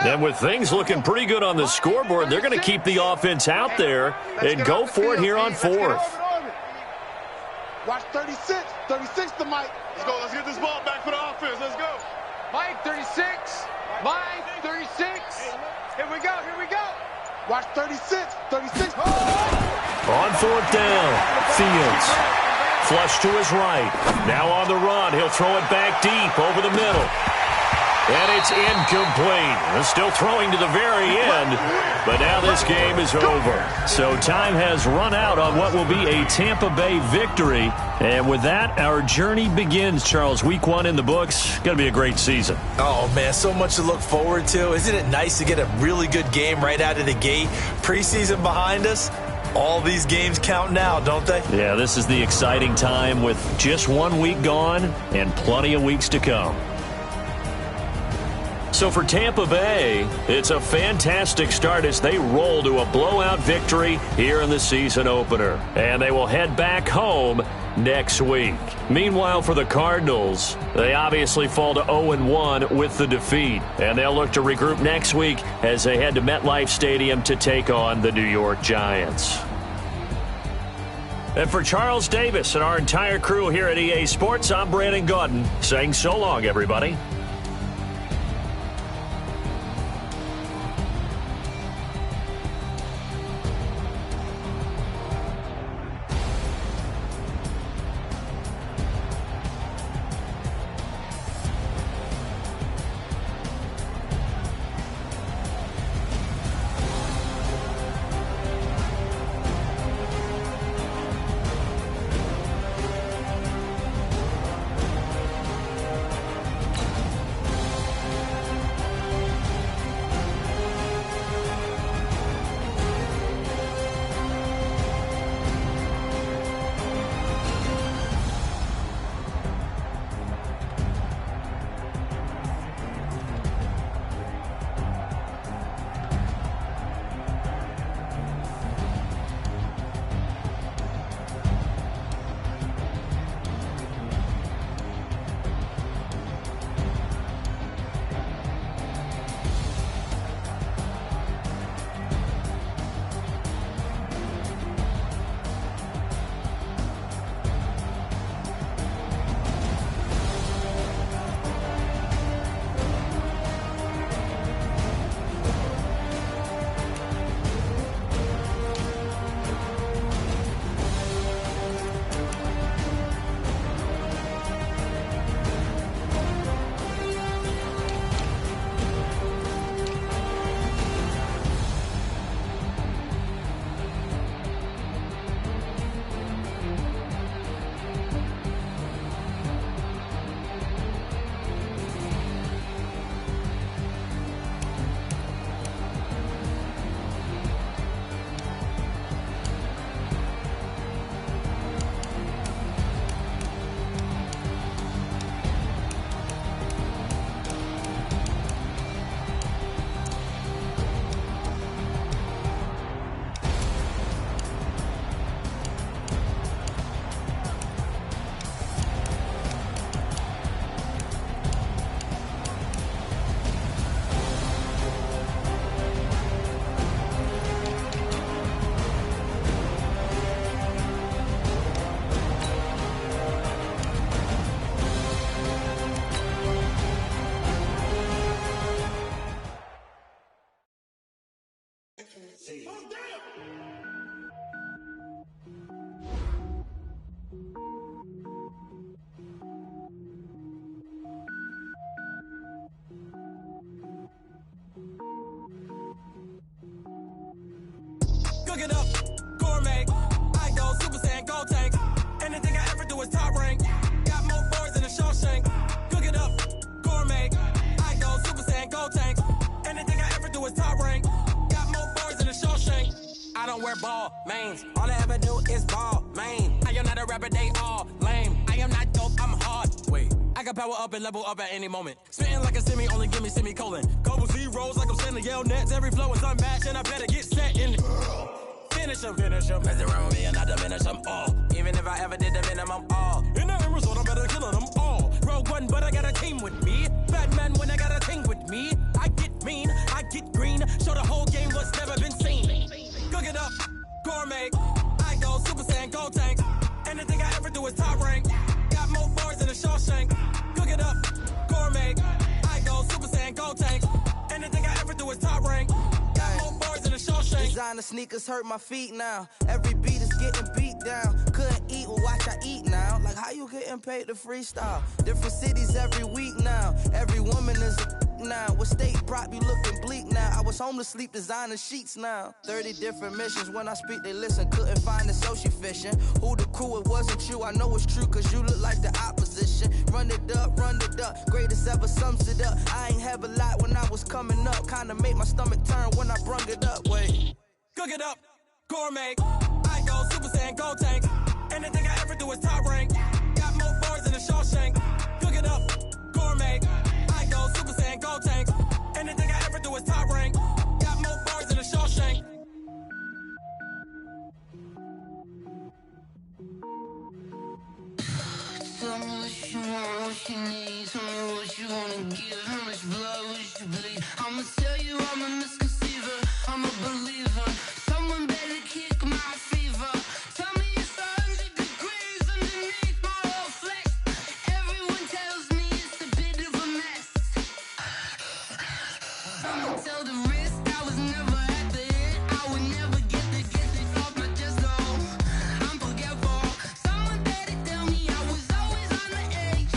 And with things looking pretty good on the scoreboard, they're going to keep the offense out there and go for it here on 4th. Watch 36. 36 to Mike. Let's go. Let's get this ball back for the offense. Let's go. Mike, 36. Mike, 36. Here we go. Here we go. Watch 36. 36. On 4th down, Fields. Flush to his right. Now on the run. He'll throw it back deep over the middle. And it's incomplete. Still throwing to the very end, but now this game is over. So time has run out on what will be a Tampa Bay victory. And with that, our journey begins, Charles. Week 1 in the books. Going to be a great season. Oh, man, so much to look forward to. Isn't it nice to get a really good game right out of the gate? Preseason behind us. All these games count now, don't they? Yeah, this is the exciting time with just 1 week gone and plenty of weeks to come. So for Tampa Bay, it's a fantastic start as they roll to a blowout victory here in the season opener. And they will head back home next week. Meanwhile, for the Cardinals, they obviously fall to 0-1 with the defeat. And they'll look to regroup next week as they head to MetLife Stadium to take on the New York Giants. And for Charles Davis and our entire crew here at EA Sports, I'm Brandon Gaudin saying so long, everybody. it up, gourmet. I go Super Saiyan, gold tank. Anything I ever do is top rank. Got more boys than a Shawshank. Cook it up, gourmet. I go Super Saiyan, gold tank. Anything I ever do is top rank. Got more boys than a Shawshank. I don't wear ball mains. All I ever do is ball main. I am not a rapper, they all lame. I am not dope, I'm hard. Wait, I can power up and level up at any moment. Spitting like a semi, only give me semicolon. Couple zeros like I'm sending yell nets. Every flow is unmatched and I better get set in. Finish them. Mess around with me and I diminish them all. Even if I ever did the minimum all. In the end result, I'm better killing them all. Rogue One, but I got a team with me. Batman when I got a team with me. I get mean, I get green. Show the whole game what's never been seen. Cook it up, gourmet. I go Super Saiyan, gold tank. Anything I ever do is top rank. Got more bars than a Shawshank. Cook it up, gourmet. I go Super Saiyan, gold tank. Anything I ever do is top rank. Got more bars than a Shawshank. Designer sneakers hurt my feet now. Every beat is getting beat down. Couldn't eat, well watch I eat now. Like how you getting paid to freestyle? Different cities every week now. Every woman is a now. What state prop you looking bleak now? I was home to sleep designer sheets now. 30 different missions. When I speak they listen. Couldn't find it so she fishing. Who the crew, it wasn't you. I know it's true cause you look like the opposition. Run it up, greatest ever sums it up. I ain't have a lot when I was coming up. Kinda made my stomach turn when I brung it up. Wait, cook it up, gourmet. I go Super Saiyan, gold tank. Anything I ever do is top rank. Got more bars than a Shawshank. Cook it up, gourmet. I go Super Saiyan, gold tank. Anything I ever do is top rank. Got more bars than a Shawshank. Tell me what you want, what you need. Tell me what you wanna give. How much blood would you bleed? I'ma tell you I'm a misconceiver. I'm a believer. Someone better kick my fever. Tell me it's 100 degrees underneath my whole flesh. Everyone tells me it's a bit of a mess. I'ma tell the risk I was never at the end. I would never get it off my chest though. I'm forgetful. Someone better tell me I was always on the edge.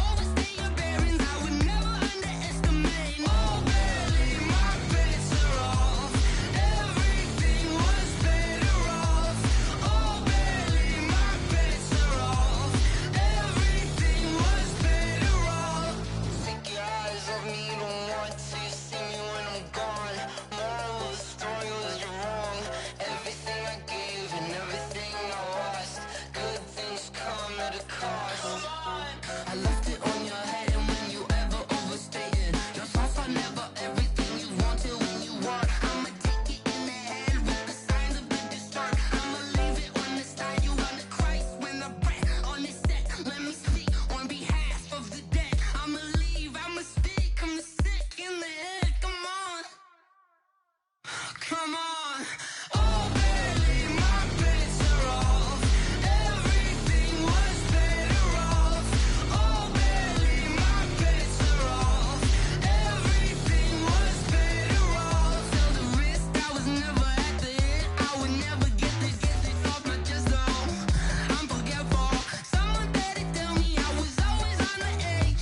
Overstay your bearings, I would never underestimate. Oh baby, my bets are off. Everything was better off. Oh baby, my bets are off. Everything was better off. Take your eyes off me, you don't want to see me when I'm gone. Moral of the story was you're wrong. Everything I gave and everything I lost. Good things come at a cost. I left it on your head and when you ever overstated. Your thoughts are never everything you wanted when you want. I'ma take it in the head with the signs of the disturbed. I'ma leave it on the side. You on the Christ when I breath on this set. Let me speak on behalf of the dead. I'ma leave, I'ma speak. I'm the sick in the head. Come on. Come on. Oh baby, my bets are off. Everything was better off. Oh baby, my bets are off. Everything was better off. Tell the risk I was never at the end. I would never get it off my chest though. I'm forgetful. Someone better tell me I was always on the edge.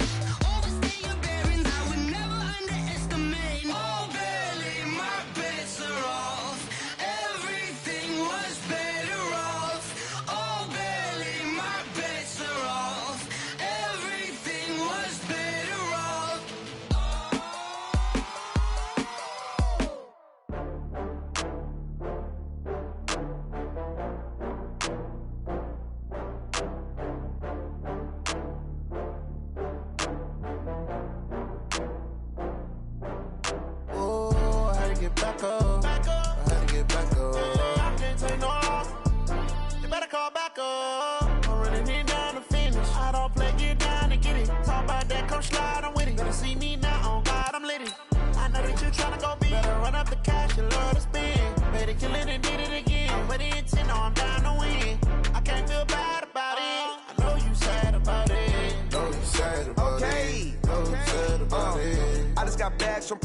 Overstay your bearings, I would never underestimate. Oh baby, my bets are off. Everything was better off. Oh baby, my bets are off. Everything was better off. Oh, I had to get back up. I had to get back up. I can't take no loss. You better call back up. I'm running it down to finish. I don't play, get down and get it. Talk about that, come slide, I'm with it. Better see me now, on God, I'm lit it. I know that you tryna go big. Better run up the cash, you love to spend. Better kill it and did it again. I'm with the intent, no, I'm down to win. I can't feel bad about it. I know you sad about it. Know you sad about it. Know you sad about it. I just got bags from